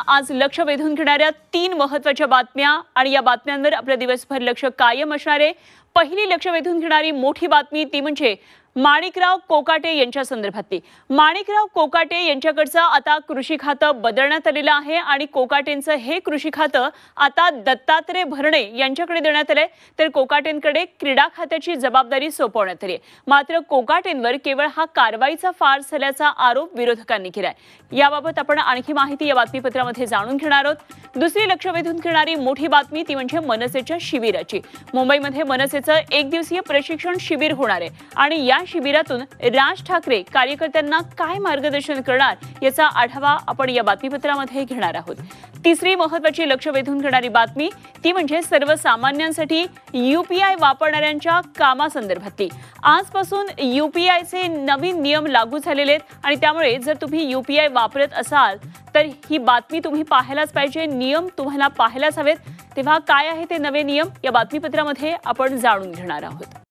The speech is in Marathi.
आज लक्ष वेधून घेणाऱ्या 3 महत्त्वाच्या बातम्या आणि या बातम्यांवर आपल्या दिवसभर लक्ष कायम असणार आहे। पहिली लक्ष वेधून घेणारी मोठी बातमी ती म्हणजे माणिकराव कोकाटे यांच्या संदर्भातली। माणिकराव कोकाटे यांच्याकडचं आता कृषी खातं बदलण्यात आलेलं आहे आणि कोकाटेंचं हे कृषी खातं आता दत्तात्रय भरणे यांच्याकडे देण्यात आलंय, तर कोकाटेंकडे क्रीडा खात्याची जबाबदारी सोपवण्यात आली आहे। मात्र कोकाटेंवर केवळ हा कारवाईचा फार झाल्याचा आरोप विरोधकांनी केलाय। याबाबत आपण आणखी माहिती या बातमीपत्रामध्ये जाणून घेणार आहोत। दुसरी लक्ष वेधून घेणारी मोठी बातमी ती म्हणजे मनसेच्या शिबिराची। मुंबईमध्ये मनसेचं 1 दिवसीय प्रशिक्षण शिबिर होणार आहे आणि या शिबिरातून राज ठाकरे कार्यकर्त्यांना काय मार्गदर्शन करणार याचा आढावा आपण या बातमीपत्रामध्ये घेणार आहोत। तिसरी महत्त्वाची लक्ष वेधून घेणारी बातमी ती म्हणजे सर्वसामान्यांसाठी यूपीआय वापरणाऱ्यांच्या कामासंदर्भातली। आजपासून यूपीआयचे नवीन नियम लागू झालेले आहेत आणि त्यामुळे जर तुम्ही यूपीआय वापरत असाल तर ही बातमी तुम्ही पाहायलाच पाहिजे। नियम तुम्हाला पाहायलाच हवेत। तेव्हा काय आहे ते नवे नियम या बातमीपत्रामध्ये आपण जाणून घेणार आहोत।